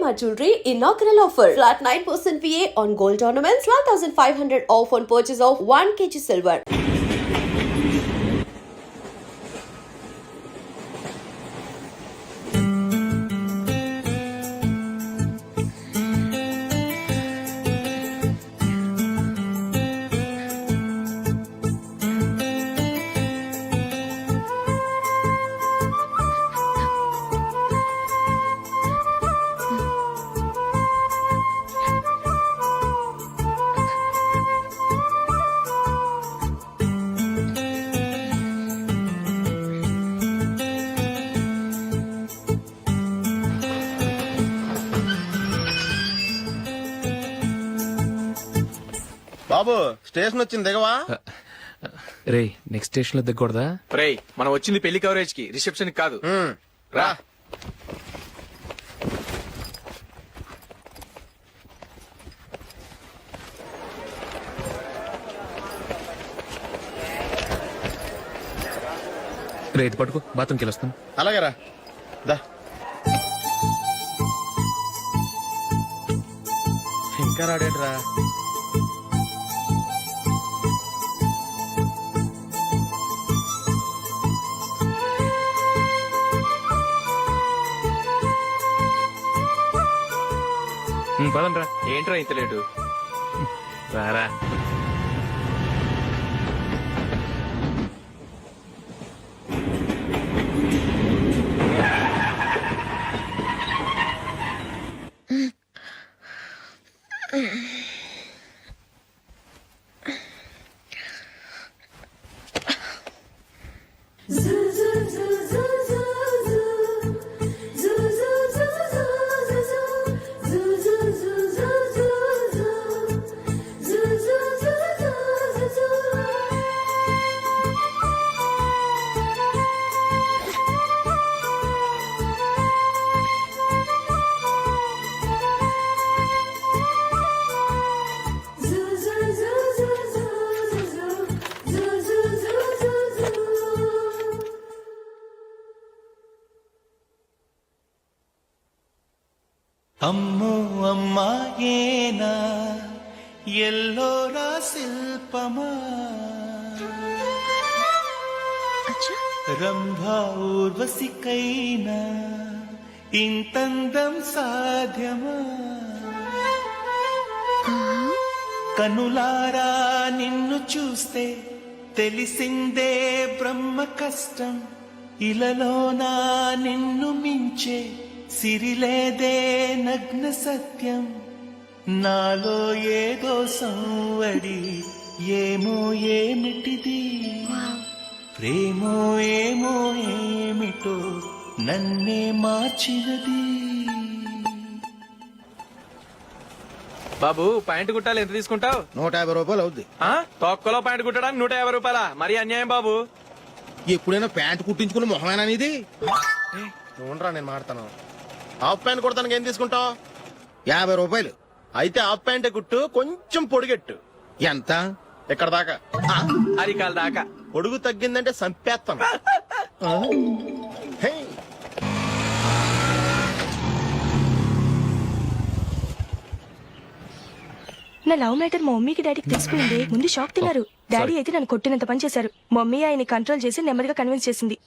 Shalimar Jewelry inaugural offer. Flat 9% VA on gold ornaments, 12,500 off on purchase of 1 kg silver. Babu station వచ్చింది దిగవా? రే next station లో దిగకూడదా? రే మనం వచ్చింది పెళ్లి coverage కి, reception కి కాదు. రా. రే ఇది పట్టుకో, బాత్రూమ్కి వెళ్ళొస్తాను. అలాగే రా. దా. ఇంకా రాడేట్రా? పదండ్రా. ఏంట్రా ఇంత లేటు? రారా. అమ్మో అమ్మాయేనా ఎల్లోరా శిల్పమా, రంభా ఊర్వశికైనా ఇంతందం సాధ్యమా, కనులారా నిన్ను చూస్తే తెలిసిందే బ్రహ్మ కష్టం, ఇలలోనా నిన్ను మించే సిరిలేదే నగ్న సత్యం, నాలో ఏదో సంవడి ఏమో ఏమిటిది, ప్రేమో ఏమో ఏమిటో నన్నే మార్చినది. బాబు ప్యాంటు కుట్టాలి, ఎంత తీసుకుంటావు? 150 రూపాయలు అవుద్ది. తొక్కలో ప్యాంటు కుట్టడానికి 150 రూపాయల? మరి అన్యాయం బాబు. ఎప్పుడైనా ప్యాంట్ కుట్టించుకుని మొహమేనా ఇది? చూడరా నేను మాడతాను. హాఫ్ ప్యాంట్ కుడతానికి ఏం తీసుకుంటావు? 50 రూపాయలు. అయితే హాఫ్ ప్యాంటే కుట్టు, కొంచెం పొడిగెట్టు. ఎంత? ఎక్కడ దాకా? అరికాల దాకా. పొడుగు తగ్గిందంటే సంపేస్తాను. హే. నా లవ్ మ్యాటర్ మా మమ్మీకి డాడీకి తెలిసిపోయింది. ముందు షాక్ తిన్నారు. డాడీ అయితే నన్ను కొట్టినంత పని చేశారు. మమ్మీ ఆయన్ని కంట్రోల్ చేసి నెమ్మదిగా కన్విన్స్ చేసింది.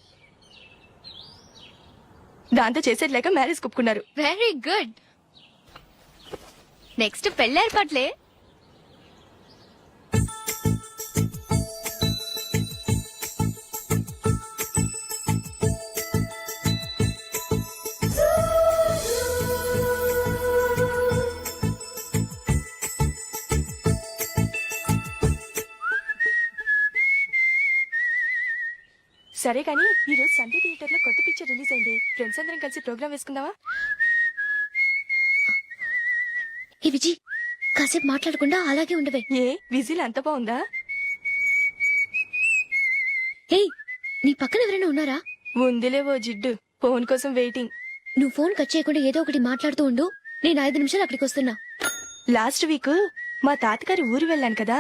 దాంతో చేసేది లేక మ్యారేజ్ కుప్పుకున్నారు. Very good. నెక్స్ట్ పెళ్లి ఏర్పాట్లే. సరే కానీ ఈ రోజు సండే థియేటర్ లో కొత్త పిక్చర్ రిలీజ్ అయింది. ఫ్రెండ్స్ అందరం కలిసి ప్రోగ్రామ్ వేసుకుందావా? ఈ విజి కాసేపు మాట్లాడకుండా అలాగే ఉండవే. ఏ విజిల్ అంత బాగుందా? ఏయ్, నీ పక్కన ఎవరైనా ఉన్నారా? ఉందిలే ఓ జిడ్డు. ఫోన్ కోసం వెయిటింగ్. నువ్వు ఫోన్ కట్ చేయకుండా ఏదో ఒకటి మాట్లాడుతూ ఉండు. నేను 5 నిమిషాలు అక్కడికి వస్తున్నా. లాస్ట్ వీక్ మా తాతగారి ఊరు వెళ్ళాను కదా,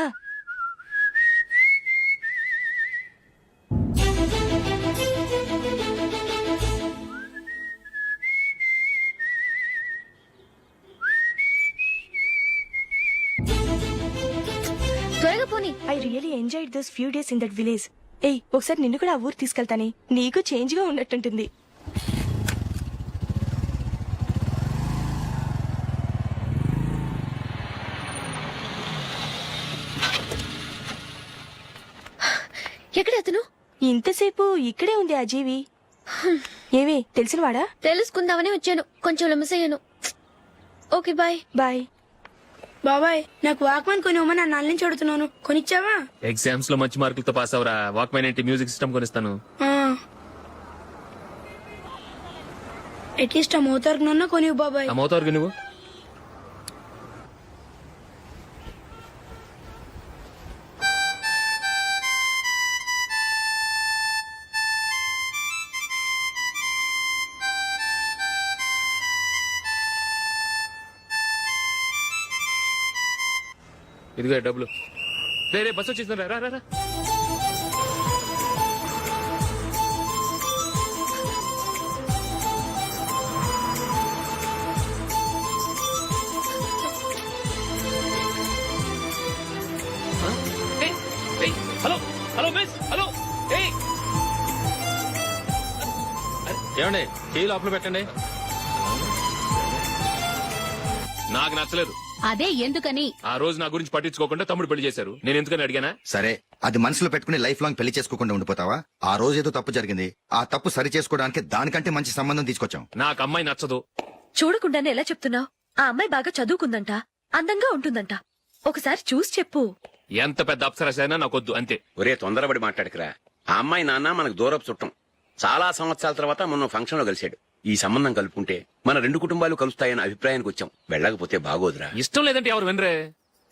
పోనీ. I really enjoyed those few days in that village. ఏయ్, ఒకసారి నిన్ను కూడా ఆ ఊరు తీసుకెళ్తానే, నీకు చేంజ్ గా ఉన్నట్టుంటుంది. ఎక్కడ అతను? ఇంతసేపు ఇక్కడే ఉంది ఆ జీవి. ఏవే తెలిసినవాడా? తెలుసుకుందామని వచ్చాను, కొంచెం లెమసయ్యాను. Okay bye. బాయ్. బాబాయ్, నాకు వాక్మాన్ కొనివ్వమని నా నాన్న నుంచి అడుగుతున్నాను, కొనిచ్చావా? ఎగ్జామ్స్ లో మంచి మార్కులతో పాస్ అవరా, వాక్మెన్ ఏంటి మ్యూజిక్ సిస్టమ్ కొనిస్తాను. అట్లీస్ట్ ఆ మోతార్కు నన్న కొనివ్వు బాబాయ్. ఆ మోతారు నువ్వు ఇదిగో డబ్బులు. రే బస్ వచ్చేసింది, రా రా రా. Hello hello miss, hello. ఏమండి, టీ లోపల పెట్టండి. నాకు నచ్చలేదు. అదే ఎందుకని? ఆ రోజు నా గురించి పట్టించుకోకుండా తమ్ముడు పెళ్లి చేశారు. నేను ఎందుకని అడిగానా? సరే, అది మనసులో పెట్టుకుని లైఫ్ లాంగ్ పెళ్లి చేసుకోకుండా ఉండిపోతావా? ఆ రోజు ఏదో తప్పు జరిగింది, ఆ తప్పు సరి చేసుకోవడానికి దానికంటే మంచి సంబంధం తీసుకొచ్చాం. నాకు అమ్మాయి నచ్చదు. చూడకుండానే ఎలా చెప్తున్నావు? ఆ అమ్మాయి బాగా చదువుకుందంట, అందంగా ఉంటుందంట. ఒకసారి చూసి చెప్పు. ఎంత పెద్ద అప్సరసైనా నాకొద్దు, అంతే. ఒరే తొందరపడి మాట్లాడకురా. ఆ అమ్మాయి నాన్న మనకు దూరపు చుట్టం. చాలా సంవత్సరాల తర్వాత మొన్న ఫంక్షన్ లో కలిశాడు. ఈ సంబంధం కలుపుకుంటే మన రెండు కుటుంబాలు కలుస్తాయన్న అభిప్రాయానికి వచ్చాం. వెళ్ళకపోతే బాగోదురా. ఇష్టం లేదంటే ఎవరు వినరే.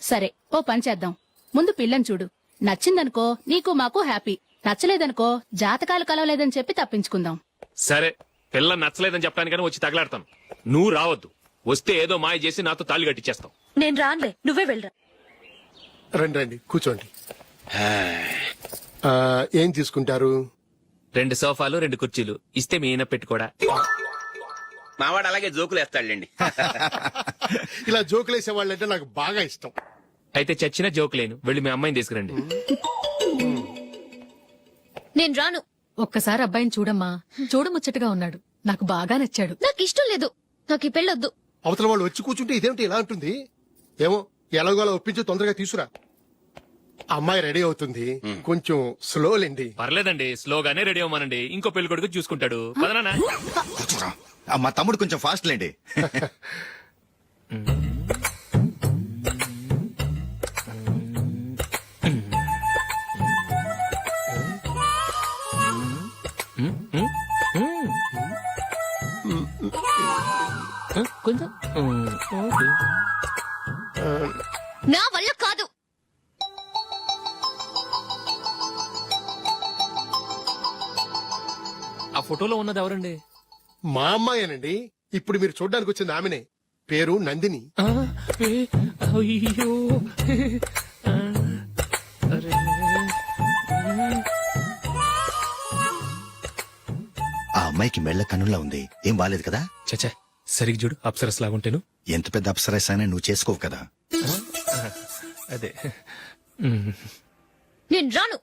సరే, ఓ పని చేద్దాం. ముందు పిల్లని చూడు. నచ్చిందనుకో నీకు మాకు హ్యాపీ. నచ్చలేదనుకో జాతకాలు కలవలేదని చెప్పి తప్పించుకుందాం. సరే, పిల్ల నచ్చలేదని చెప్పడానికని వచ్చి తగలాడతాను. నువ్వు రావద్దు. వస్తే ఏదో మాయ చేసి నాతో తాళి కట్టించేస్తావు. నేను రానులే, నువ్వే వెళ్ళరా. రండి రండి కూర్చోండి. ఏం తీసుకుంటారు? 2 సోఫాలు 2 కుర్చీలు ఇస్తే మీ ఈయన పెట్టుకోడా. మావాడు అలాగే జోకులు వేస్తాడులేండి. ఇలా జోకులేసే వాళ్ళంటే నాకు బాగా ఇష్టం. అయితే చచ్చిన జోక్ లేను. వెళ్ళి మీ అమ్మాయిని తీసుకురండి. నేను రాను. ఒక్కసారి అబ్బాయిని చూడమ్మా, చూడముచ్చటగా ఉన్నాడు. నాకు బాగా నచ్చాడు. నాకు ఇష్టం లేదు, నాకు ఈ పెళ్ళొద్దు. అవతల వాళ్ళు వచ్చి కూర్చుంటే ఇదేమిటి ఇలా ఉంటుంది? ఏమో ఎలాగోలా ఒప్పించి తొందరగా తీసుకురా. అమ్మాయి రెడీ అవుతుంది, కొంచెం స్లో లేండి. పర్లేదండి, స్లోగానే రెడీ అవ్వమానండి. ఇంకో పెళ్లి కొడుకు చూసుకుంటాడు. పదనా. కూర్చోరా. మా తమ్ముడు కొంచెం ఫాస్ట్ లేండి. కొంచెం నా వల్ల కాదు. ఆ ఫోటోలో ఉన్నది ఎవరండి? మా అమ్మాయేనండి. ఇప్పుడు మీరు చూడడానికి వచ్చింది ఆమెనే. పేరు నందిని. అయ్యో, ఆ అమ్మాయికి మెళ్ళ కన్నులా ఉంది, ఏం బాలేదు కదా? చచ్చా, సరిగ్గా చూడు, అప్సరస్ లాగుంటేను. ఎంత పెద్ద అప్సరస్ అయినా నువ్వు చేసుకోవు కదా. అదే. నేను రాను.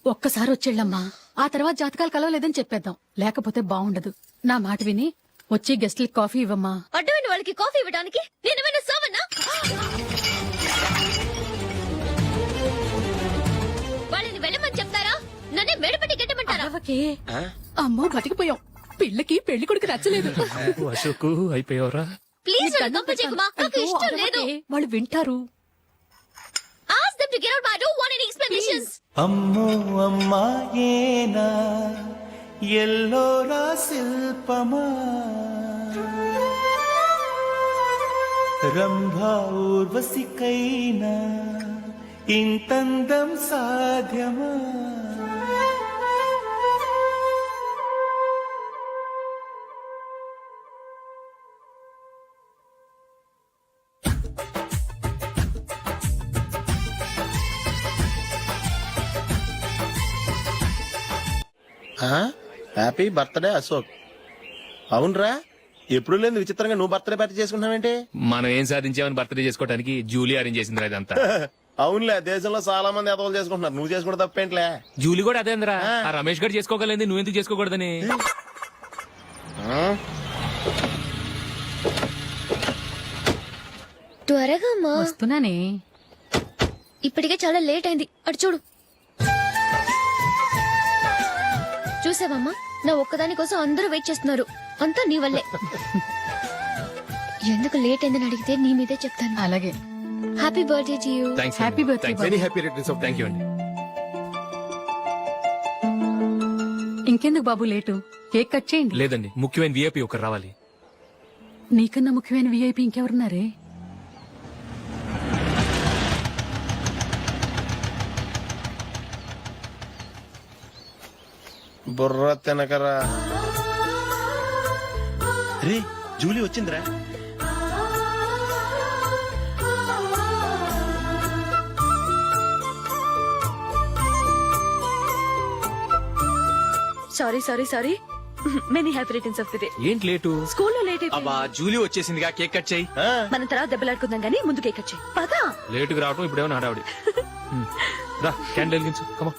ఒక్కసారి వచ్చేళ్ళమ్మా, ఆ తర్వాత జాతకాలు కలవలేదని చెప్పేద్దాం. లేకపోతే బాగుండదు. నా మాట విని వచ్చి గెస్ట్లకి కాఫీ ఇవ్వమ్మా. అడ్డమైన వాళ్ళకి కాఫీ ఇవ్వడానికి నేనేమైనా సోమన్నా? వాళ్ళని వెళ్ళమని చెప్తారా, నన్నే మెడపట్టి గెట్టమంటారా? అరవకే. అమ్మో, బతికిపోయాం. పిల్లకి పెళ్లి కొడుకు నచ్చలేదు. అశోకు అయిపోయావరా. ప్లీజ్ నన్ను గొప్ప చేయకుమా, నాకు ఇష్టం లేదు. వాళ్ళు వింటారు. Ask them to get out, but I don't want any explanations. అమ్మో అమ్మాయేనా ఎల్లోరా శిల్పమా, రంభా ఊర్వశికైనా ఇంతందం సాధ్యమా? Happy birthday Ashok. అవునరా, ఎప్పుడు లేదు విచిత్రంగా నువ్వు బర్త్డే పార్టీ చేసుకుంటున్నావేంటి? మనం ఏం సాధించామని బర్త్డే చేసుకోవడానికి జూలీ అరేంజ్ చేసింది ఇదంతా. అవునులే దేశంలో చాలా మంది ఎదవలు చేసుకుంటున్నారు, నువ్వు చేసుకుంటే తప్పేంట్లే. జూలీ కూడా అదేంద్రా, ఆ రమేష్ గారు చేసుకోగలేదు, నువ్వు ఎందుకు చేసుకోకూడదని. త్వరగా అమ్మా, వస్తున్నానే. ఇప్పటికే చాలా లేట్ అయింది. అటు చూడు. చూసావమ్మా, నా ఒక్కదాని కోసం అందరూ వెయిట్ చేస్తున్నారు. అంతా నీ వల్లే. ఎందుకు లేట్ అయిందని అడిగితే నీ మీదే చెప్తాను. అలాగే. Happy birthday to you. Happy birthday. Thank you అండి. ఇంకెందుకు బాబు లేటు, కేక్ కట్ చేయండి. లేదండి, ముఖ్యమైన విఐపి ఒకరు రావాలి. నీకన్నా ముఖ్యమైన విఐపి ఇంకెవరున్నారే? బుర్ర తినకరా. రే జూలీ వచ్చిందిరా. Sorry sorry sorry. Many happy returns of the day. ఏంటి లేటు? స్కూల్లో లేట్ అయిపోయింది. అబ్బా జూలీ వచ్చేసిందిగా, కేక్ కట్ చేయి. మనం తర్వాత దెబ్బలాడుకుందాం గానీ ముందు కేక్ కట్ చేయి. పదా. లేటుగా రావటం ఇప్పుడేమో హడావిడి. రా క్యాండిల్ వెలిగించు, కమా.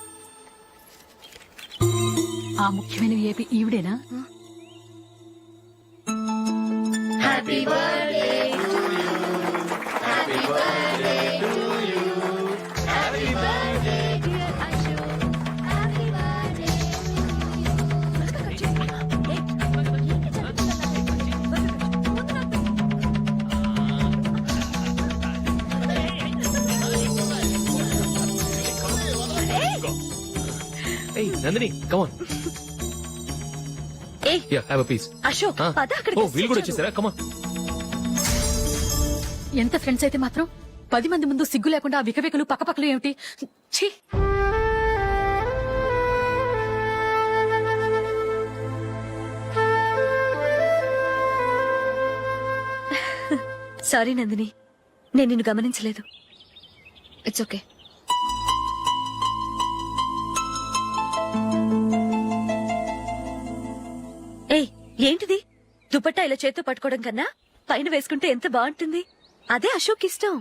ఆ ముఖ్యమైన విఐపి ఈవిడేనా? Happy birthday to you. Happy birthday to you. Happy birthday dear Ashu. Happy birthday. ఏయ్ నందిని, కమాన్. ఏ yeah, have a piece. Ashok, పద అక్కడ. ఓ వీళ్ళు కూడా వచ్చేసారా? కమాన్. ఎంత ఫ్రెండ్స్ అయితే మాత్రం 10 మంది ముందు సిగ్గు లేకుండా ఆ వికవికలు పక్కపక్కలు ఏమిటి? ఛీ! సారీ నందిని, నేను నిన్ను గమనించలేదు. It's okay. ఏయ్ ఏంటిది? దుపట్టా ఇలా చేత్తో పట్టుకోవడం కన్నా పైన వేసుకుంటే ఎంత బాగుంటుంది. అదే అశోక్ ఇష్టం.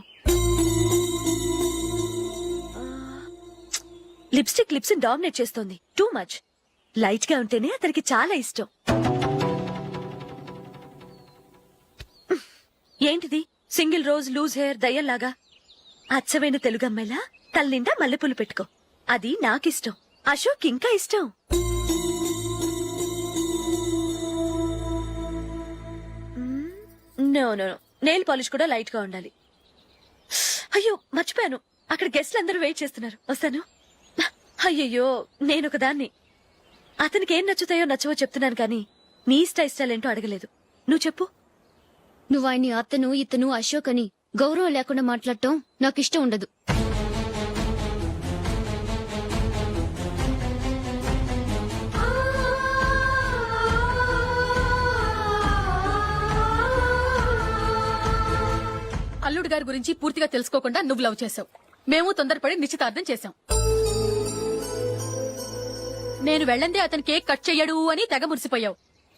లిప్స్టిక్ లిప్స్ డామినేట్ చేస్తోంది. Too much. లైట్ గా ఉంటేనే అతనికి చాలా ఇష్టం. ఏంటిది? సింగిల్ రోజ్ లూజ్ హెయిర్ దయ్యంలాగా. అచ్చమైన తెలుగు అమ్మాయిలా తల్లిండా మల్లెపూలు పెట్టుకో. అది నాకిష్టం. అశోక్ ఇంకా ఇష్టం. No no no, nail polish కూడా లైట్ గా ఉండాలి. అయ్యో మర్చిపోయాను, అక్కడ గెస్ట్లు అందరూ వెయిట్ చేస్తున్నారు. వస్తాను. అయ్యయ్యో నేనొక దాన్ని. అతనికి ఏం నచ్చుతాయో నచ్చవో చెప్తున్నాను కానీ నీ ఇష్టాలేంటో అడగలేదు. నువ్వు చెప్పు. నువ్వు ఆయన్ని అతను ఇతను అశోక్ అని గౌరవం లేకుండా మాట్లాడటం నాకు ఇష్టం ఉండదు. అల్లుడు గారి గురించి పూర్తిగా తెలుసుకోకుండా నువ్వు లవ్ చేసావు. మేము తొందరపడి నిశ్చితార్థం చేశాం. నేను వెళ్ళందే అతను కేక్ కట్ చెయ్యడు అని తెగ మురిసిపోయావు.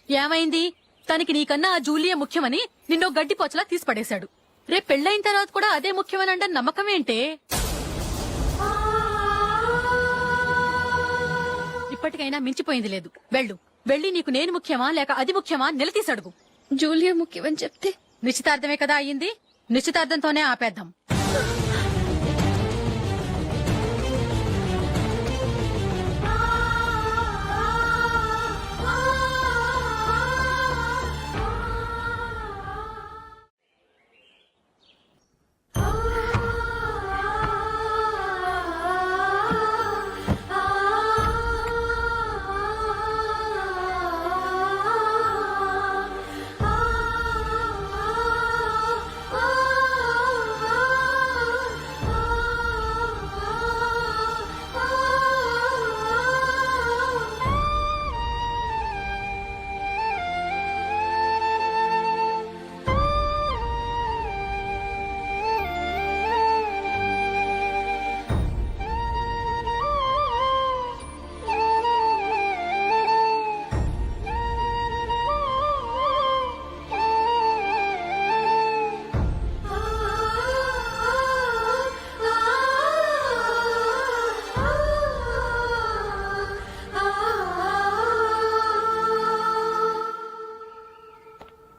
ఏమైంది? తనకి నీకన్నా ఆ జూలియే ముఖ్యమని నిన్నో గడ్డి పోచలా తీసి పడేశాడు. రేపు పెళ్ళైన తర్వాత కూడా అదే ముఖ్యమని అంటే నమ్మకం ఏంటే? ఇప్పటికైనా మించిపోయింది లేదు. వెళ్ళి నీకు నేను ముఖ్యమా లేక అది ముఖ్యమా నిలదీసి అడుగు. జూలియా ముఖ్యమని చెప్తే నిశ్చితార్థమే కదా అయ్యింది. నిశ్చితార్థంతోనే ఆపేద్దాం.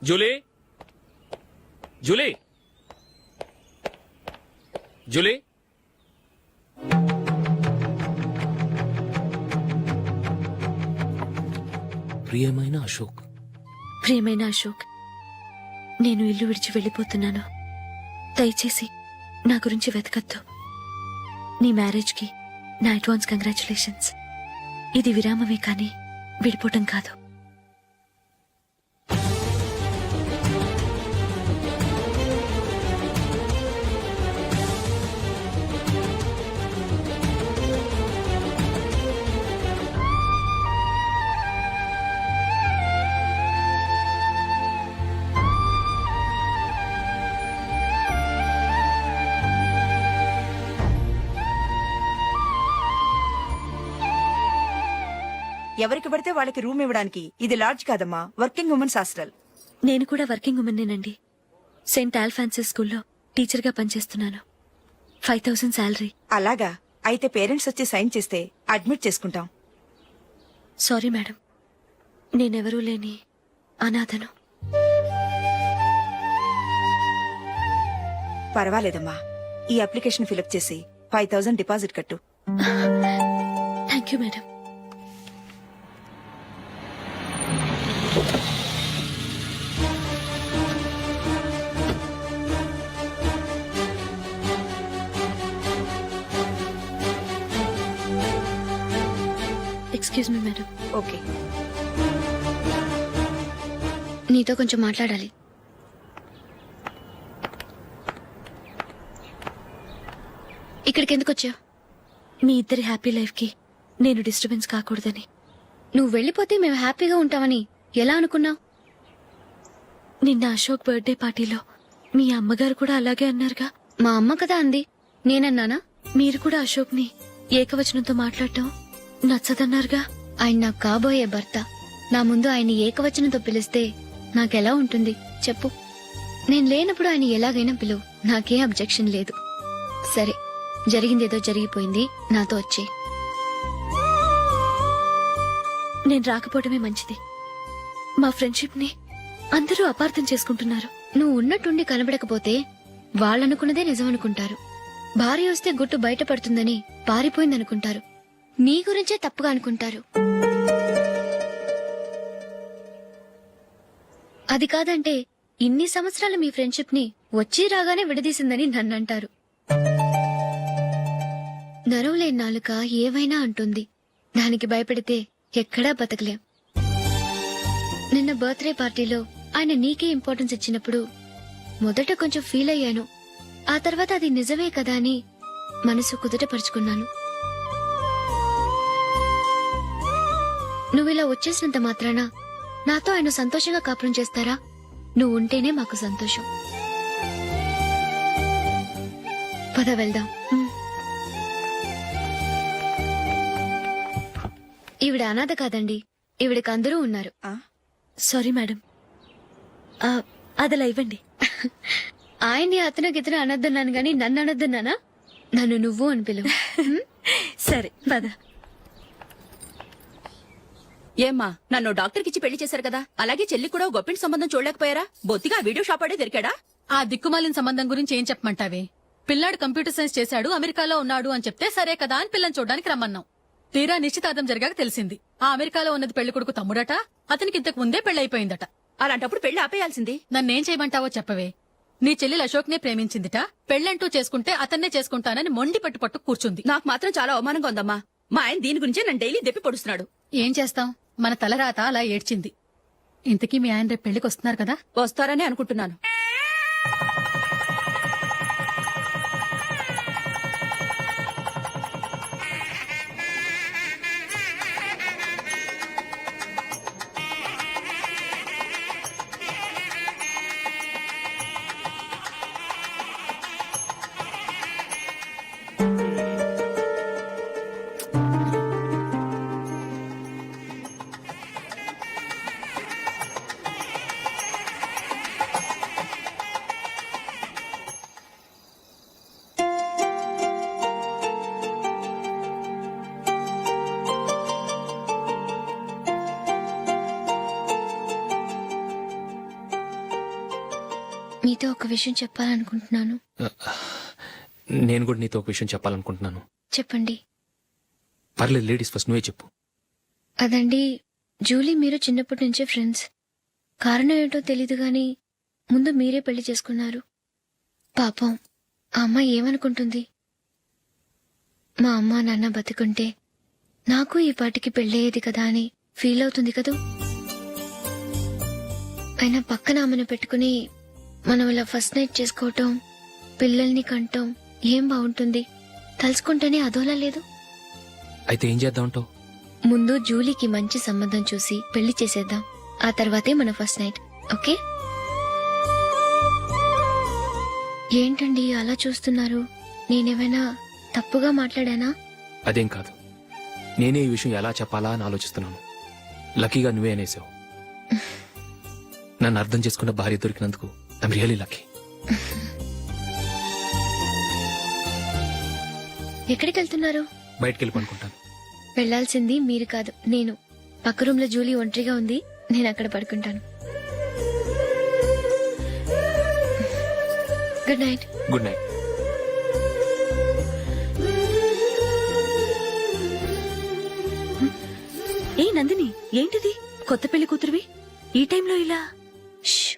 జూలీ జూలీ జూలీ ప్రియమైన అశోక్. ప్రియమైన అశోక్, నేను ఇల్లు విడిచి వెళ్ళిపోతున్నాను. దయచేసి నా గురించి వెతకద్దు. నీ మ్యారేజ్కి నా అడ్వాన్స్ కంగ్రాచులేషన్స్. ఇది విరామమే కానీ విడిపోవటం కాదు. ఎవరికి పడితే వాళ్ళకి రూమ్ ఇవ్వడానికి ఇది లాడ్జ్ కాదమ్మా, వర్కింగ్ ఉమెన్స్ హాస్టల్. నేను కూడా వర్కింగ్ ఉమెన్నేనండి. సెయింట్ ఆల్ఫాన్సెస్ స్కూల్లో టీచర్గా పనిచేస్తున్నాను. 5000 శాలరీ. అలాగా, అయితే పేరెంట్స్ వచ్చి సైన్ చేస్తే అడ్మిట్ చేసుకుంటాం. సారీ మేడం, నేనెవరూ లేని అనాథను. పర్వాలేదమ్మా, ఈ అప్లికేషన్ ఫిలప్ చేసి 5000 డిపాజిట్ కట్టు. Thank you madam. Excuse me madam. Okay. నీతో కొంచెం మాట్లాడాలి. ఇక్కడికి ఎందుకు వచ్చావు? మీ ఇద్దరి హ్యాపీ లైఫ్ కి నేను డిస్టర్బెన్స్ కాకూడదని. నువ్వు వెళ్ళిపోతే మేము హ్యాపీగా ఉంటామని ఎలా అనుకున్నావు? నిన్న అశోక్ బర్త్డే పార్టీలో మీ అమ్మగారు కూడా అలాగే అన్నారుగా. మా అమ్మ కదా అంది, నేనన్నానా? మీరు కూడా అశోక్ ని ఏకవచనంతో మాట్లాడటం నచ్చదన్నారుగా. ఆయన నాకు కాబోయే భర్త. నా ముందు ఆయన ఏకవచనంతో పిలిస్తే నాకెలా ఉంటుంది చెప్పు? నేను లేనప్పుడు ఆయన ఎలాగైనా పిలువు, నాకే అబ్జెక్షన్ లేదు. సరే, జరిగిందేదో జరిగిపోయింది, నాతో వచ్చే. నేను రాకపోవడమే మంచిది. మా ఫ్రెండ్షిప్ ని అందరూ అపార్థం చేసుకుంటున్నారు. నువ్వు ఉన్నట్టుండి కనబడకపోతే వాళ్ళనుకున్నదే నిజమనుకుంటారు. భార్య వస్తే గుట్టు బయటపడుతుందని పారిపోయిందనుకుంటారు. నీ గురించే తప్పుగా అనుకుంటారు. అది కాదంటే ఇన్ని సంవత్సరాలు మీ ఫ్రెండ్షిప్ ని వచ్చి రాగానే విడదీసిందని నన్నంటారు. నరవలేని నాలుక ఏవైనా అంటుంది. దానికి భయపడితే ఎక్కడా బతకలేం. నిన్న బర్త్డే పార్టీలో ఆయన నీకే ఇంపార్టెన్స్ ఇచ్చినప్పుడు మొదట కొంచెం ఫీల్ అయ్యాను. ఆ తర్వాత అది నిజమే కదా అని మనసు కుదుటపరుచుకున్నాను. నువ్విలా వచ్చేసినంత మాత్రాన నాతో ఆయన సంతోషంగా కాపురం చేస్తారా? నువ్వు ఉంటేనే మాకు సంతోషం. పద వెళ్దాం. ఈవిడ అనాథ కాదండి, ఈవిడకి అందరూ ఉన్నారు. సారీ మేడం, అదలా ఇవ్వండి. ఆయన్ని అతను గితను అనొద్దన్నాను గాని నన్ను అనొద్దన్నానా? నన్ను నువ్వు అని పిలువు. సరే పద. ఏమ్మా, నన్ను డాక్టర్ కిచ్చి పెళ్లి చేశారు కదా, అలాగే చెల్లి కూడా గొప్పింటి సంబంధం చూడలేకపోయారా? బొత్తిగా వీడియో షాప్ ఆడే దొరికాడా? ఆ దిక్కుమాలిన సంబంధం గురించి ఏం చెప్పమంటావే? పిల్లాడు కంప్యూటర్ సైన్స్ చేశాడు, అమెరికాలో ఉన్నాడు అని చెప్తే సరే కదా అని పిల్లని చూడడానికి రమ్మన్నాం. తీరా నిశ్చితార్థం జరిగాక తెలిసింది ఆ అమెరికాలో ఉన్నది పెళ్లి కొడుకు తమ్ముడట, అతనికి ఇంతకు ముందే పెళ్లయిపోయిందట. అలాంటప్పుడు పెళ్లి ఆపేయాల్సింది. నన్నేం చేయమంటావో చెప్పవే? నీ చెల్లెలు అశోక్ నే ప్రేమించిందిట, పెళ్లంటూ చేసుకుంటే అతన్నే చేసుకుంటానని మొండి పట్టు కూర్చుంది. నాకు మాత్రం చాలా అవమానంగా ఉందమ్మా. మా ఆయన దీని గురించే నన్ను డైలీ దెప్పి పొడుస్తున్నాడు. ఏం చేస్తాం, మన తలరాత అలా ఏడ్చింది. ఇంతకీ మీ ఆయన రేపు పెళ్లికి వస్తున్నారు కదా? వస్తారని అనుకుంటున్నాను. మీతో ఒక విషయం చెప్పాలనుకుంటున్నాను. నేను కూడా నీతో ఒక విషయం చెప్పాలనుకుంటున్నాను. చెప్పండి. పర్లేదు, లేడీస్ ఫస్ట్, నువ్వే చెప్పు. అదండి, జూలీ మీరు చిన్నప్పటి నుంచే ఫ్రెండ్స్. కారణం ఏంటో తెలీదు గాని ముందు మీరే పెళ్లి చేసుకున్నారు. పాపం ఆ అమ్మాయి ఏమనుకుంటుంది? మా అమ్మ నాన్న బతికుంటే నాకు ఈ పాటికి పెళ్ళయ్యేది కదా అని ఫీల్ అవుతుంది కదూ. అయినా పక్కన ఆమెను పెట్టుకుని మనం ఇలా ఫస్ట్ నైట్ చేసుకోవటం, పిల్లల్ని కంటం ఏం బాగుంటుంది? తలుచుకుంటేనే అదోలా లేదు. అయితే ఏం చేద్దాం అంటావు? ముందు జూలీకి మంచి సంబంధం చూసి పెళ్లి చేసేద్దాం. ఆ తర్వాతే మన ఫస్ట్ నైట్. ఓకే? ఏంటండి అలా చూస్తున్నారు? నేనేమైనా తప్పుగా మాట్లాడానా? అదేం కాదు, నేనే ఈ విషయం ఎలా చెప్పాలా అని ఆలోచిస్తున్నాను. లక్కీగా నువ్వే అనేసావు. నన్ను అర్థం చేసుకున్న భార్య దొరికినందుకు ఐమ్ రియలీ లక్కీ. ఎక్కడికి వెళ్తున్నారు? బయటికి వెళ్ళి పడుకుంటాను. వెళ్లాల్సింది మీరు కాదు, నేను. పక్క రూమ్ లో జూలీ ఒంటరిగా ఉంది, నేను అక్కడ పడుకుంటాను. Good night. Good night. ఏ నందిని, ఏంటిది? కొత్త పెళ్లి కూతురువి ఈ టైంలో ఇలా? ష్.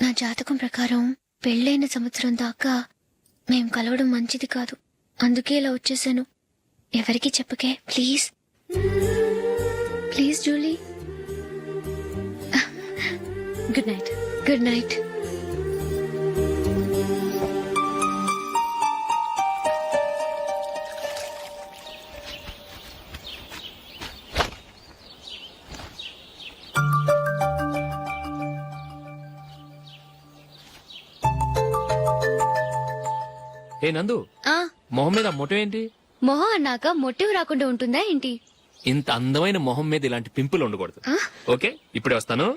నా జాతకం ప్రకారం పెళ్ళైన సంవత్సరం దాకా మేం కలవడం మంచిది కాదు. అందుకే ఇలా వచ్చేసాను. ఎవరికి చెప్పకే please. Please Julie. Good night. Good night. ఏ నందు, మొహం మీద మొటం ఏంటి? మొహం అన్నాక మొట్టెవు రాకుండా ఉంటుందా ఏంటి? ఇంత అందమైన మొహం మీద ఇలాంటి పింపుల్ ఉండకూడదు. ఓకే, ఇప్పుడే వస్తాను.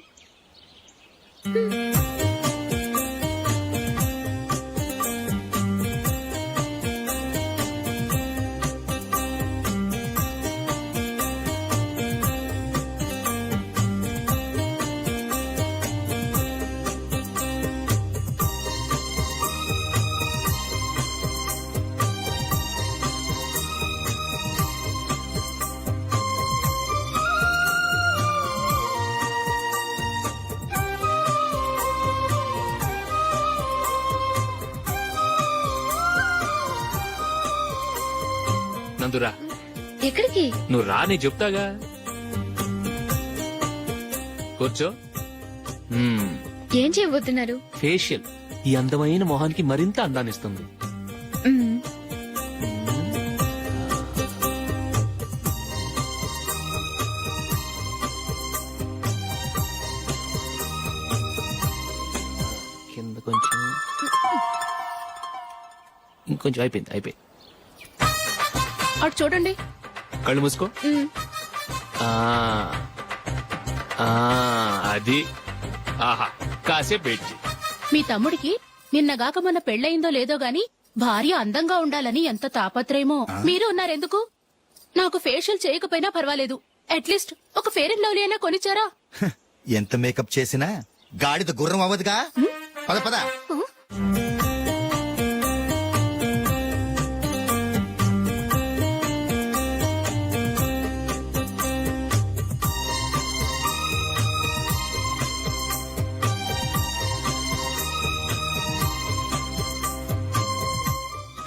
నందురా. ఎక్కడికి? నువ్వు రా, నేను చెప్తాగా. కూర్చో. ఏం చేయబోతున్నారు? ఫేషియల్ ఈ అందమైన మొహానికి మరింత అందాన్నిస్తుంది. మ్మ్. కింద కొంచెం, ఇంకొంచెం. అయిపోయింది. అటు చూడండి. కళ్ళు మూసుకో. ఆ, అది. ఆహా, కాసేపు వెయిట్ చెయ్. మీ తమ్ముడికి నిన్నగాక మొన్న పెళ్ళయిందో లేదో గాని భార్య అందంగా ఉండాలని ఎంత తాపత్రయమో. మీరు ఉన్నారెందుకు? నాకు ఫేషియల్ చేయకపోయినా పర్వాలేదు, అట్లీస్ట్ ఒక ఫేర్ అండ్ లవ్లీ అయినా కొనిచ్చారా? ఎంత మేకప్ చేసినా గాడిద గుర్రం అవ్వదుగా. పద పద.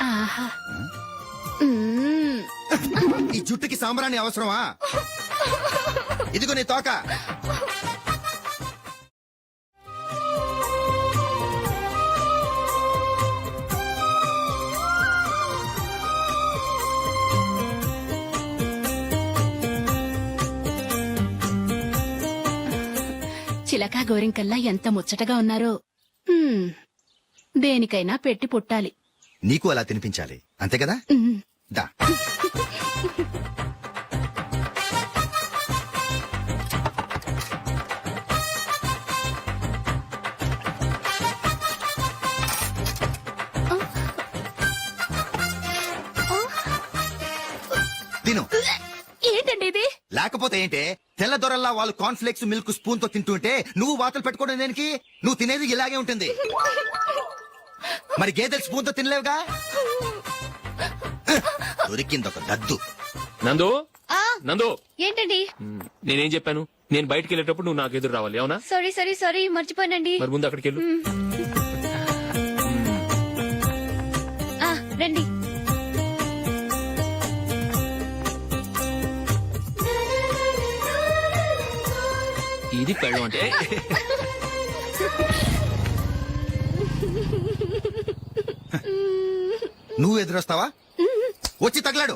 ఆహా. ఈ జుట్టుకి సాంబ్రాణి అవసరమా? ఇదిగో నీ తోక. చిలకా గోరింకల్లా ఎంత ముచ్చటగా ఉన్నారో. దేనికైనా పెట్టి పుట్టాలి. నీకు అలా తినిపించాలి, అంతే కదా? దా. తిను. ఏంటండి ఇది? లేకపోతే ఏంటే తెల్ల దొరల్లా వాళ్ళు కాన్ఫ్లెక్స్ మిల్క్ స్పూన్ తో తింటుంటే నువ్వు వాతలు పెట్టుకోవడం దేనికి? నువ్వు తినేది ఇలాగే ఉంటుంది. మరి గేదెలు స్పూన్ తో తినలేవుగా. దొరికింది ఒక దద్దు. నందు నందు ఏంటండి? నేనేం చెప్పాను? నేను బయటికి వెళ్ళేటప్పుడు నువ్వు నాకు ఎదురు రావాలి, అవునా? సారీ మర్చిపోయానండి. మరి ముందు అక్కడికి వెళ్ళు. రండి. ఇది పెళ్ళం అంటే. నువ్వు ఎదురొస్తావా? వచ్చి తగలాడు.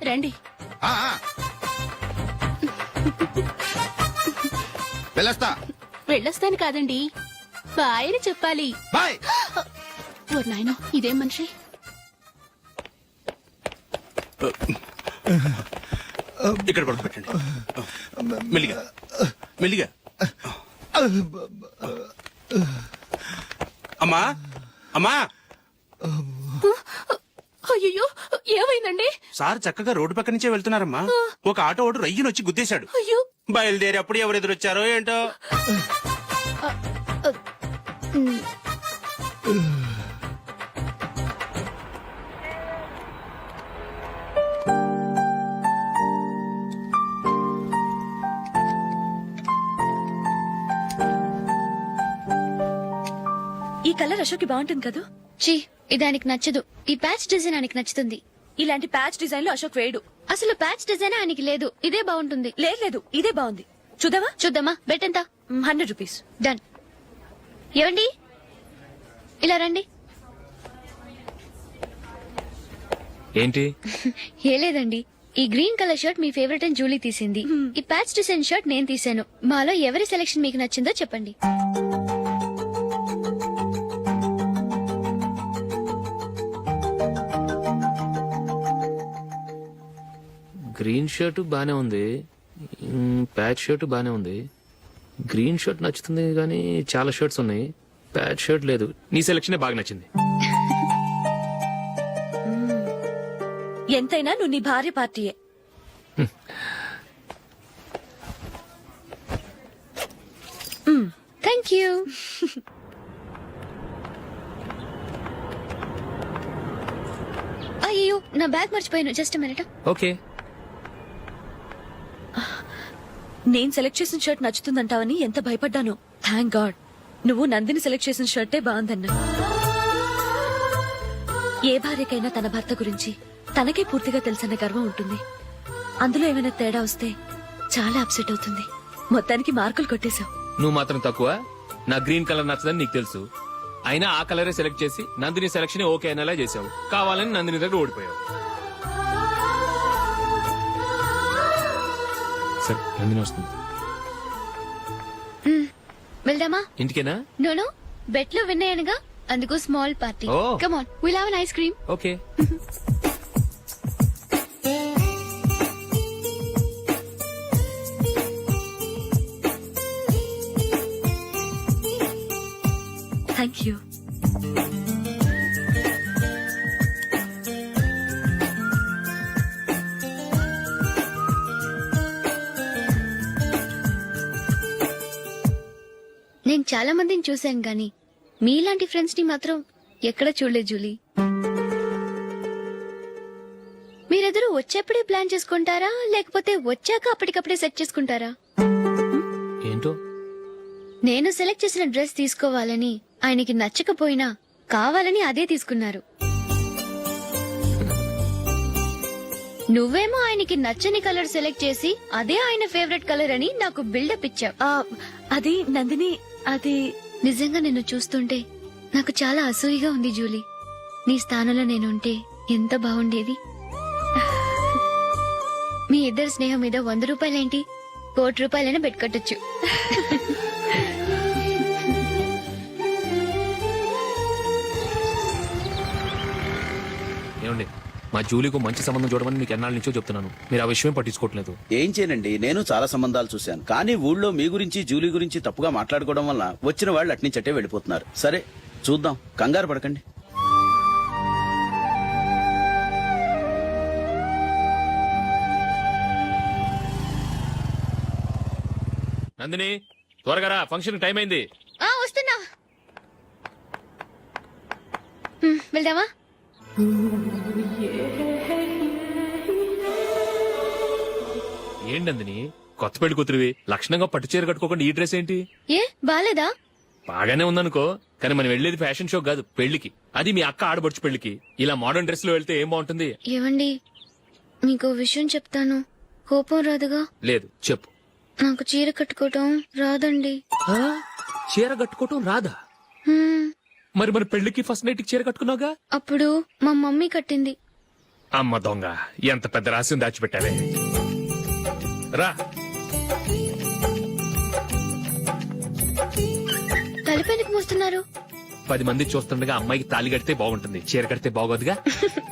రండి. ఆ, ఆ. వెళ్ళొస్తా. వెళ్ళొస్తాను కాదండి, బాయ్ అని చెప్పాలి. బాయ్. ఓ నాయనో, ఇదేం మనిషి? ఇక్కడ పడుకోబెట్టండి. మెల్లిగా మెల్లిగా. అమ్మా అమ్మా. అయ్యో, ఏమైందండి? సార్ చక్కగా రోడ్డు పక్క నుంచే వెళ్తున్నారమ్మా. ఒక ఆటో ఓడు రయ్యనొచ్చి గుద్దేశాడు. అయ్యో. బయలుదేరి అప్పుడు ఎవరు ఎదురొచ్చారో ఏంటో. ఈ కలర్ అశోక్ బాగుంటుంది కదా. చీ, ఇది ఆయనకి నచ్చదు. ఈ ప్యాచ్ డిజైన్ ఆయనకి నచ్చుతుంది. ఇలాంటి ప్యాచ్ డిజైన్ లో అశోక్ వేయడు. అసలు ప్యాచ్ డిజైన్ ఆయనకి లేదు. ఇదే బాగుంటుంది. లేదు, ఇదే బాగుంది. చూద్దామా? బెట్ ఎంత? 100 రూపీస్. డన్. ఏవండి, ఇలా రండి. ఏంటి? ఏ లేదండి, ఈ గ్రీన్ కలర్ షర్ట్ మీ ఫేవరెట్ అని జూలీ తీసింది. ఈ ప్యాచ్ డిజైన్ షర్ట్ నేను తీసాను. మాలో ఎవరి సెలెక్షన్ మీకు నచ్చిందో చెప్పండి. గ్రీన్ షర్ట్ బానే ఉంది, ప్యాచ్ షర్ట్ బానే ఉంది. గ్రీన్ షర్ట్ నచ్చుతుంది కానీ చాలా షర్ట్స్ ఉన్నాయి, ప్యాచ్ షర్ట్ లేదు. నీ సెలెక్షన్ బాగా నచ్చింది. ఎంతైనా నువ్వు నీ భార్య పార్టీయే. Thank you. అయ్యో, నా బ్యాగ్ మర్చిపోయాను. Just minute. ఓకే. నేను సెలెక్ట్ చేసిన షర్ట్ నచ్చుతుందంటావని ఎంత భయపడ్డాను. థ్యాంక్ గాడ్ నువ్వు నందిని సెలెక్ట్ చేసిన షర్టే బాగుందన్నా. ఏ భార్యకైనా తన భర్త గురించి తనకే పూర్తిగా తెలుసన్న గర్వం ఉంటుంది. అందులో ఏమైనా తేడా వస్తే చాలా అప్సెట్ అవుతుంది. మొత్తానికి మార్కులు కొట్టేశావు. నువ్వు మాత్రం తక్కువ. నా గ్రీన్ కలర్ నచ్చదని నీకు తెలుసు, అయినా ఆ కలరే సెలెక్ట్ చేసి నందిని సెలెక్షన్ ఓకే అనేలా చేసావు. కావాలని నందిని దగ్గర ఓడిపోయావు. సరే, నందిని వస్తుంది. వెళ్దామా? ఇంటికేనా? నోను, బెట్ లో విన్నాయనగా, అందుకు small party. Oh. Come on, will have an ice cream. Okay. Thank you. నేను చాలా మందిని చూశాను గాని మీలాంటి ఫ్రెండ్స్ ని మాత్రం ఎక్కడ చూడలేదు జూలీ. మీరెదరూ వచ్చేప్పుడే ప్లాన్ చేసుకుంటారా, లేకపోతే వచ్చాక అప్పటికప్పుడే సెట్ చేసుకుంటారా? ఏంటో? నేను సెలెక్ట్ చేసిన డ్రెస్ తీసుకోవాలని ఆయనకి నచ్చకపోయినా కావాలని అదే తీసుకున్నారు. నువ్వేమో ఆయనకి నచ్చని కలర్ సెలెక్ట్ చేసి అదే ఆయన ఫేవరెట్ కలర్ అని నాకు బిల్డప్ ఇచ్చావు. అది నందిని, అది నిజంగా నిన్ను చూస్తుంటే నాకు చాలా అసూయగా ఉంది జూలీ. నీ స్థానంలో నేనుంటే ఎంత బాగుండేది. మీ ఇద్దరు స్నేహం మీద 100 రూపాయలేంటి, 1 కోటి రూపాయలైనా పెట్టుకట్టొచ్చు. ఏమండి, మా జూలీకు మంచి సంబంధం చూడమని మీకు ఎన్నాళ్ళ నుంచో చెప్తున్నాను, మీరు ఆ విషయం పట్టించుకోవట్లేదు. ఏం చేయనండి, నేను చాలా సంబంధాలు చూశాను. కానీ ఊళ్ళో మీ గురించి జూలీ గురించి తప్పుగా మాట్లాడుకోవడం వల్ల వచ్చిన వాళ్ళు అట్నుంచటే వెళ్ళిపోతున్నారు. సరే చూద్దాం, కంగారు పడకండి. నందిని త్వరగా రా, ఫంక్షన్ టైం అయింది. వస్తున్నా. వెళ్దామా? ఏంటి నందిని, కొత్త పెళ్లి కూతురివి, లక్షణంగా పట్టు చీర కట్టుకోకుండా ఈ డ్రెస్ ఏంటి? ఏ బాలేదా? బాగానే ఉందనుకో, కానీ మనం వెళ్ళేది ఫ్యాషన్ షో కాదు, పెళ్లికి. అది మీ అక్క ఆడబడుచు పెళ్లికి. ఇలా మోడర్న్ డ్రెస్ లో వెళ్తే ఏం బాగుంటుంది? ఏవండి, మీకు విషయం చెప్తాను, కోపం రాదుగా? లేదు, చెప్పు. నాకు చీర కట్టుకోవటం రాదండి. చీర కట్టుకోవటం రాదా? హ్మ్, మరి మన పెళ్లికి ఫస్ట్ నైట్ చీర కట్టుకున్నావుగా? అప్పుడు మా మమ్మీ కట్టింది. అమ్మ దొంగ, ఎంత పెద్ద రహస్యం దాచిపెట్టావే. రా. తలపెందుకు మోస్తున్నారు? 10 మంది చూస్తుండగా అమ్మాయికి తాళి కడితే బాగుంటుంది, చీర కడితే బాగోదుగా.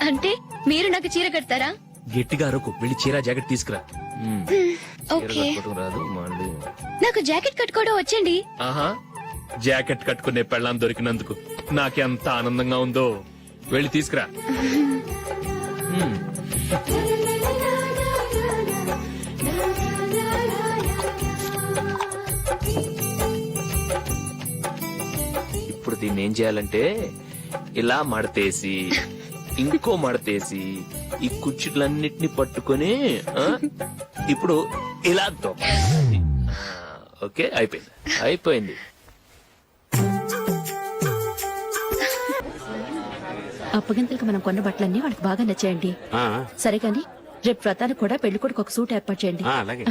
అంటే మీరు నాకు చీర కడతారా? గట్టిగా అరకు, వెళ్ళి చీర జాకెట్ తీసుకురా. చీర ఓకే. కట్టుకోవటం రాదు మళ్ళీ. నాకు జాకెట్ కట్టుకోవడం వచ్చండి. ఆహా, జాకెట్ కట్టుకునే పెళ్ళాం దొరికినందుకు నాకెంత ఆనందంగా ఉందో. వెళ్ళి తీసుకురా. ఇప్పుడు దీన్ని ఏం చేయాలంటే ఇలా మడతేసి ఇంకో మడతేసి ఈ కుర్చీలన్నిటిని పట్టుకొని ఇప్పుడు ఇలా దొక్కాలి. ఓకే, అయిపోయింది అయిపోయింది. అప్పగింతలకు మనం కొన్న బట్టలన్నీ వాళ్ళకి బాగా నచ్చాయండి. సరే కానీ రేపు వ్రతానికి కూడా పెళ్లి కొడుకు ఒక సూట్ ఏర్పాటు చేయండి. అలాగే.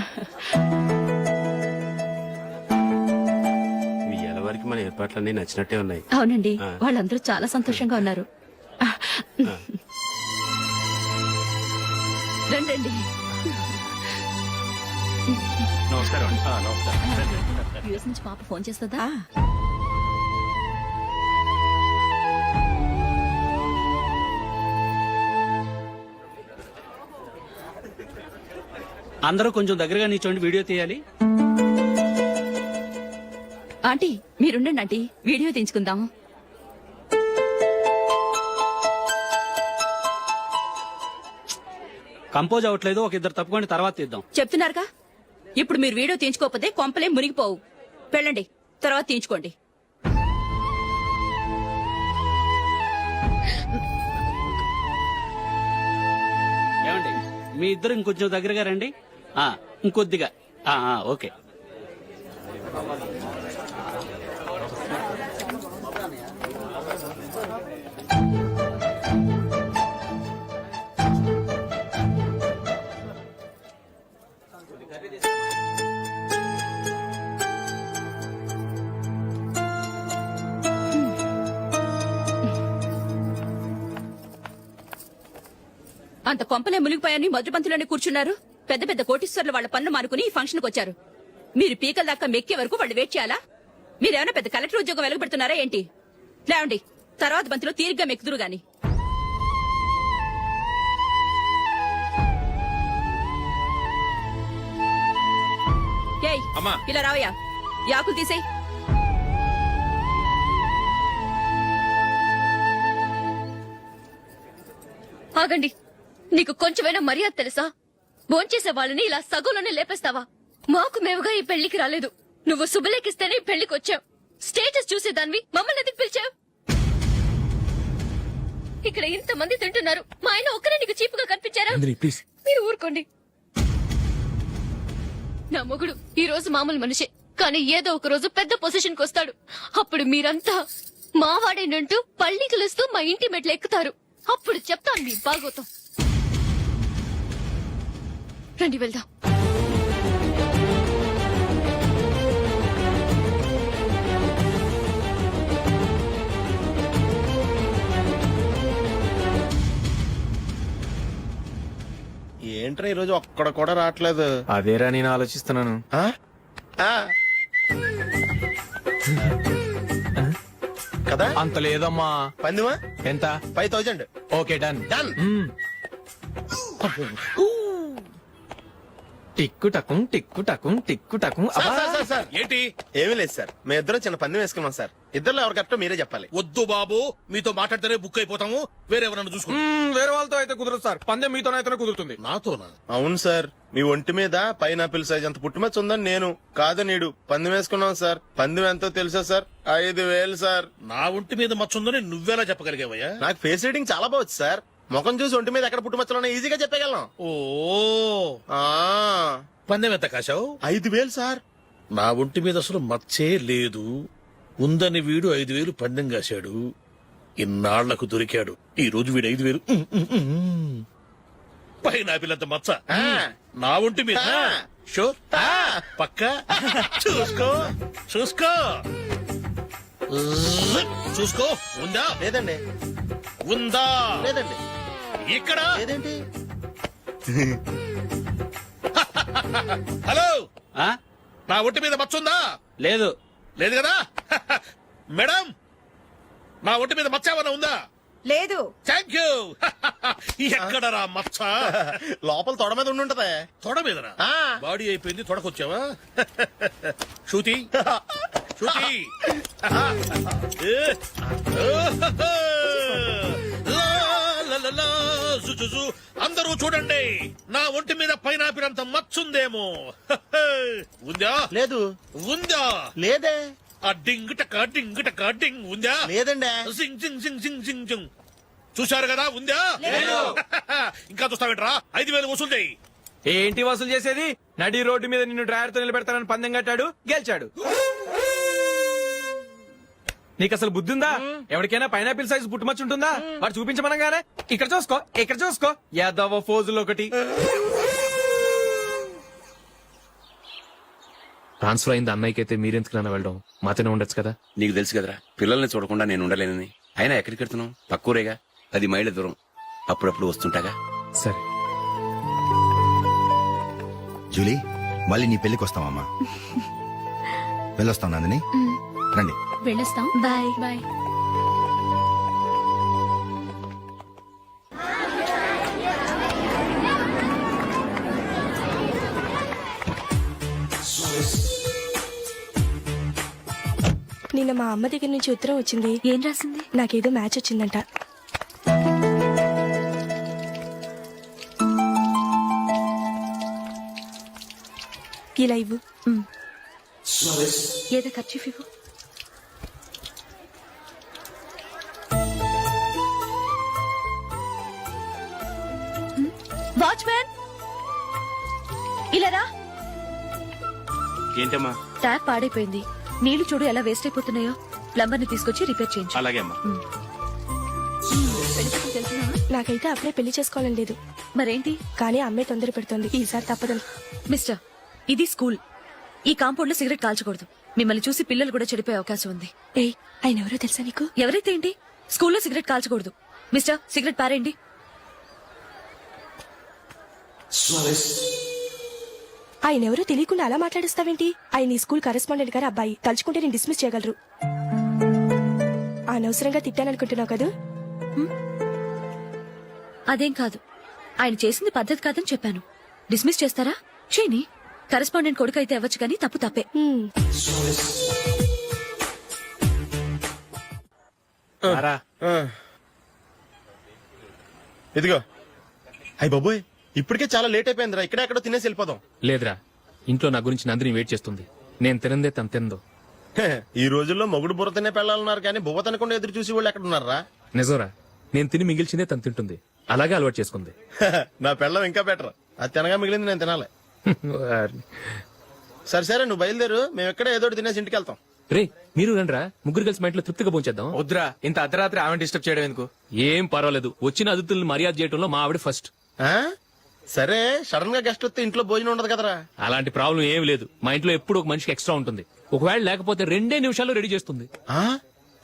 మీ ఎలవారికి మన ఏర్పాట్లన్నీ నచ్చినట్టే ఉన్నాయి. అవునండి, వాళ్ళందరూ చాలా సంతోషంగా ఉన్నారు. రండి. నమస్కారం. యూఎస్ నుంచి పాప ఫోన్ చేస్తుందా? అందరూ కొంచెం దగ్గరగా నిల్చోండి, వీడియో తీయాలి. ఆంటీ మీరుండండి ఆంటీ, వీడియో తీయించుకుందాం. కంపోజ్ అవ్వట్లేదు, ఒక ఇద్దరు తప్పుకోండి, తర్వాత తీద్దాం. చెప్తున్నారుగా, ఇప్పుడు మీరు వీడియో తీయించుకోకపోతే కొంపలే మునిగిపోవు. వెళ్ళండి, తర్వాత తీయించుకోండి. ఏమండి, మీ ఇద్దరు ఇంకొంచెం దగ్గరగా రండి. ఇంకొద్దిగా. ఓకే. అంత కొంపలే మునిగిపోయాని మొదటి పంతులోనే కూర్చున్నారు. పెద్ద పెద్ద కోటీశ్వర్లు వాళ్ళ పనులు మానుకుని ఈ ఫంక్షన్ కు వచ్చారు. మీరు పీకల దాకా మెక్కే వరకు వాళ్ళు వెయిట్ చేయాలా? మీరేమైనా పెద్ద కలెక్టర్ ఉద్యోగం వెలగబెడుతున్నారా ఏంటి? లేవండి, తర్వాత బంతిలో తీరిగ్గా మెక్కుదురు గాని. ఏయ్, ఇలా రావయ్యా, యాకులు తీసేయ్. ఆగండి, నీకు కొంచెమైనా మర్యాద తెలుసా? భోంచేసే వాళ్ళని ఇలా సగంలోనే లేపేస్తావా? మాకు మేముగా ఈ పెళ్లికి రాలేదు, నువ్వు శుభలేఖిస్తేనే ఈ పెళ్లికి వచ్చావు. స్టేటస్ చూసేదానివి మమ్మల్ని ఎందుకు పిలిచావు? ఇక్కడ ఇంతమంది తింటున్నారు, మా ఆయన ఒక్కరే నీకు చీపుగా కనిపించారా? మీరు ఊరుకోండి. నా మొగుడు ఈ రోజు మామూలు మనిషే, కానీ ఏదో ఒక రోజు పెద్ద పొజిషన్ కి వస్తాడు. అప్పుడు మీరంతా మావాడేనంటూ పళ్ళి కలుస్తూ మా ఇంటి మెట్లు ఎక్కుతారు. అప్పుడు చెప్తాను మీ బాగోతాం. రండి వెళ్దాం. ఏంట్రా ఈరోజు ఒక్కడ కూడా రావట్లేదు? అదేరా నేను ఆలోచిస్తున్నాను. కదా అంత లేదమ్మా. పందిమా ఎంత? 5000. Okay, done. డన్. టిక్కు టకుం టిక్కు టకుం టిక్కు టకుం సార్ ఏంటి ఏమీ లేదు సార్ మేము ఇద్దరం చిన్న పందెం వేసుకున్నాం సార్ ఇద్దరు ఎవరు కరెక్టో మీరే చెప్పాలి. వద్దు బాబు, మీతో మాట్లాడితేనే బుక్ అయిపోతాము. వేరెవరన్నా చూసుకుంటాం. వేరే వాళ్ళతో అయితే కుదరదు సార్, పందెం మీతోనైతేనే కుదురుతుంది. నాతోనా? అవును సార్, మీ ఒంటి మీద పైనాపిల్ సైజ్ అంత పుట్టుమచ్చ ఉందని నేను కాదు నీడు పందెం వేసుకున్నాం సార్. పందెం ఎంతో తెలుసా సార్? 5,000 సార్. నా ఒంటి మీద మచ్చ ఉందని నువ్వెలా చెప్పగలిగావయ్యా? నాకు ఫేస్ రీడింగ్ చాలా బాగుంది సార్. ముఖం చూసి ఒంటి మీద ఎక్కడ పుట్టుమచ్చలో ఈజీగా చెప్పగలం. ఓ, ఆ, పందెం ఎంత కాశావు? 5,000 సార్. నా ఒంటి మీద అసలు మచ్చే లేదు. ఉందని వీడు 5,000 పందెం కాశాడు. ఇన్నాళ్లకు దొరికాడు. ఈ రోజు వీడు 5,000. పైనాపిల్ అంత మచ్చ నా ఒంటి మీద. షూర్, పక్క చూసుకో చూసుకో చూసుకో. ఉందా? లేదండి. ఉందా? లేదండి. ఇక్కడ లేదేంటి? హలో, నా ఒంటి మీద మచ్చ ఉందా? లేదు. లేదు కదా? మేడం, నా ఒంటి మీద మచ్చ ఏమన్నా ఉందా? లేదు. Thank you. ఎక్కడరా మచ్చ? లోపల తొడ మీద ఉండుంటదే. తొడ మీదనా? ఆ. బాడీ అయిపోయింది, తొడకొచ్చావా? శృతి శృతి. అందరూ చూడండి, నా ఒంటి మీద పైనాపిల్ అంత మచ్చుందేమో. ఉందా? లేదు. ఉందా? లేదే. ఆ డింగ్ టక డింగ్ టక డింగ్ ఉందా? లేదండి. సింగ్ సింగ్ సింగ్ సింగ్ సింగ్ సింగ్. చూశారు కదా? ఉందా? ఇంకా చూస్తావేంట్రా? 5,000 వసూలు చేయి. ఏంటి వసూలు చేసేది? నడి రోడ్డు మీద నిన్ను డ్రైవర్ తో నిలబెడతానని పందెం కట్టాడు, గెలిచాడు. నీకు అసలు బుద్ధి ఉందా? ఎవరికైనా పైనాపిల్ సైజ్ పుట్టుమచ్చు ఉంటుందా? వాడు చూపించమనగానే ఇక్కడ చూసుకో, ఇక్కడ చూసుకో, యాదవ ఫోజులు ఒకటి. ట్రాన్స్ఫర్ అయింది అన్నయ్యకి అయితే మీరెందుకు నాన్న వెళ్ళడం? మాతోనే ఉండొచ్చు కదా. నీకు తెలుసు కదరా, పిల్లల్ని చూడకుండా నేను ఉండలేనని. అయినా ఎక్కడికి వెళ్తున్నావు? పక్కూరేగా, 10 మైళ్ళ దూరం. అప్పుడప్పుడు వస్తుంటాగా. సరే. జూలీ, మళ్ళీ నీ పెళ్లికి వస్తామమ్మా. వెళ్ళొస్తాం నందిని, రండి. వెళ్ళొస్తాం. బాయ్. బాయ్. నిన్న మా అమ్మ దగ్గర నుంచి ఉత్తరం వచ్చింది. ఏం రాసింది? నాకేదో మ్యాచ్ వచ్చిందంట. ఇలా ఇవ్వు. ఏదో ఖర్చు ఇవ్వు. వాచ్మ్యాన్, ఇలా రా. ఏంటమ్మా? ట్యాప్ పాడైపోయింది. నీళ్లు చూడు ఎలా వేస్ట్ అయిపోతున్నాయో. ప్లంబర్ ని తీసుకొచ్చి రిపేర్ చేయించు. అలాగే అమ్మా. నాకైతే అప్పుడే పెళ్లి చేసుకోవాలని లేదు. మరేంటి? కానీ అమ్మే తొందర పెడుతోంది. ఈసారి తప్పదని. మిస్టర్, ఇది స్కూల్. ఈ కాంపౌండ్ లో సిగరెట్ కాల్చకూడదు. మిమ్మల్ని చూసి పిల్లలు కూడా చెడిపోయే అవకాశం ఉంది. ఏయ్, ఆయన ఎవరో తెలుసా నీకు? ఎవరైతే ఏంటి, స్కూల్లో సిగరెట్ కాల్చకూడదు. మిస్టర్, సిగరెట్ పారేయండి. ఆయన ఎవరో తెలియకుండా అలా మాట్లాడిస్తావేంటి? ఆయన ఈ స్కూల్ కరెస్పాండెంట్ గారు అబ్బాయి. తలుచుకుంటే నేను డిస్మిస్ చేయగలరు. అనవసరంగా తిట్టాననుకుంటున్నావు కదా? అదేం కాదు, ఆయన చేసింది పద్ధతి కాదని చెప్పాను. డిస్మిస్ చేస్తారా? చేయని. కరెస్పాండెంట్ కొడుకు అయితే అవ్వచ్చు, కానీ తప్పు తప్పే. ఇదిగో. అయ్య బాబోయ్, ఇప్పటికే చాలా లేట్ అయిపోయిందిరా. ఇక్కడ ఎక్కడో తినేసి వెళ్ళిపోదాం. లేదురా, ఇంట్లో నా గురించి నందిని వెయిట్ చేస్తుంది. నేను తినందే తను తిందో. హే, ఈ రోజుల్లో మొగుడు బుర్ర తినే పెళ్ళాలన్నారు కానీ బువ్వ తినకుండా ఎదురు చూసి వాళ్ళు ఎక్కడ ఉన్నారా? నిజంరా, నేను తిని మిగిల్చిందే తను తింటుంది. అలాగే అలవాటు చేసుకుంది. నా పెళ్ళం ఇంకా బెటర్. అది తినగా మిగిలింది నేను తినాలి. సరే సరే, నువ్వు బయలుదేరు. మేము ఎక్కడ ఏదో ఒకటి తినేసి ఇంటికి వెళ్తాం. రే, మీరు రండిరా, ముగ్గురు కలిసి మా ఇంట్లో తృప్తిగా పోంచేద్దాం. వద్దురా, ఇంత అర్ధరాత్రి ఆమె డిస్టర్బ్ చేయడం ఎందుకు? ఏం పర్వాలేదు, వచ్చిన అతిథులను మర్యాద చేయడంలో మా ఆవిడ ఫస్ట్. ఆ? సరే, సడన్ గా గెస్ట్ వస్తే ఇంట్లో భోజనం ఉండదు కదరా? అలాంటి ప్రాబ్లం ఏం లేదు. మా ఇంట్లో ఎప్పుడు ఒక మనిషికి ఎక్స్ట్రా ఉంటుంది. ఒకవేళ లేకపోతే 2 నిమిషాల్లో రెడీ చేస్తుంది.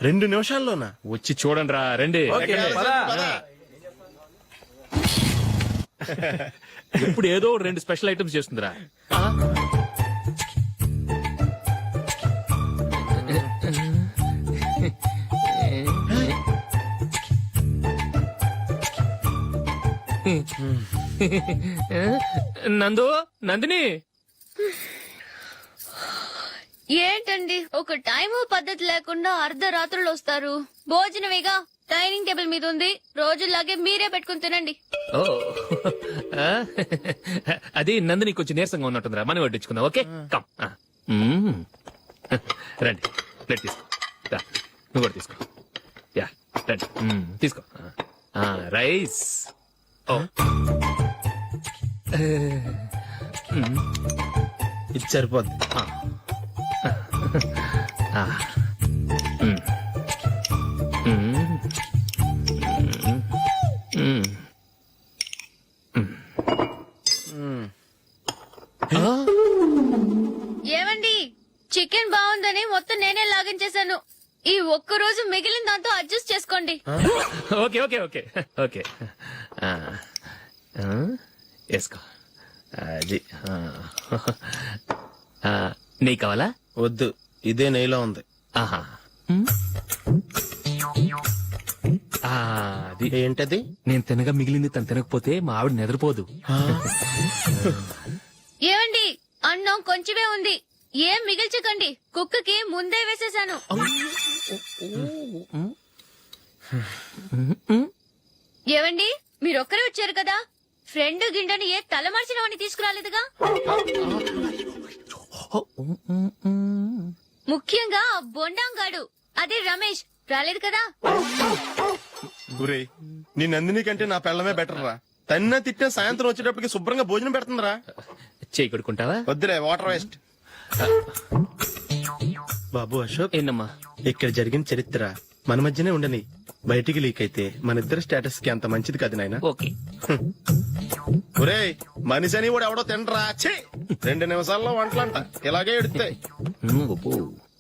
2 నిమిషాల్లోనా? వచ్చి చూడండి రా, రండి. ఇప్పుడు ఏదో 2 స్పెషల్ ఐటమ్స్ చేస్తుందిరా. నందు నందిని ఏంటండి ఒక టైము పద్ధతి లేకుండా అర్ధరాత్రులు వస్తారు. భోజనమేగా డైనింగ్ టేబుల్ మీద ఉంది. రోజుల్లాగే మీరే పెట్టుకుని తినండి. ఓ ఆ? అది నందిని కొంచెం నీరసంగా ఉన్నట్టుందిరా మనం వడ్డించుకుందాం. ఓకే కమ్ రండి ప్లేట్ తీసుకో రా, నువ్వు కూడా తీసుకో. యా రండి తీసుకో. రైస్ ఓ ఇది సరిపోద్ది. ఏమండి చికెన్ బాగుందని మొత్తం నేనే లాగించేశాను. ఈ ఒక్క రోజు మిగిలిన దాంతో అడ్జస్ట్ చేసుకోండి. ఓకే ఓకే ఓకే ఓకే వేసుకో. అది నెయ్యి కావాలా? వద్దు, ఇదే నెయ్యిలో ఉంది. ఆహా అది ఏంటది? నేను తినగా మిగిలింది తను తినకపోతే మా ఆవిడ నిద్రపోదు. ఏమండి అన్నం కొంచెమే ఉంది, ఏం మిగిల్చకండి. కుక్కకి ముందే వేసేశాను. ఏవండి మీరొక్కరే వచ్చారు కదా, ఫ్రెండ్ గిండెని ఏ తలమార్చినవని తీసుకురాలేదుగా. ముఖ్యంగా బొండాంగాడు అదే రమేష్ రాలేదు కదా. గురే నీ నందిని కంటే నా పెళ్ళమే బెటర్ రా. తన్న తిట్టిన సాయంత్రం వచ్చేటప్పటికి శుభ్రంగా భోజనం పెడుతుందిరా. చేయి కొడుకుంటావా? వద్దులే, వాటర్ వేస్ట్. బాబు అశోక్, ఏంటమ్మా? ఇక్కడ జరిగిన చరిత్ర మన మధ్యనే ఉండని, బయటికి లీక్ అయితే మన ఇద్దరు స్టేటస్ కి అంత మంచిది కాదు నాయన. ఓకే ఒరేయ్ మనిషి అని కూడా ఎవడో తినరా. 2 నిమిషాల్లో వంటలంట ఇలాగే ఎడుతాయి.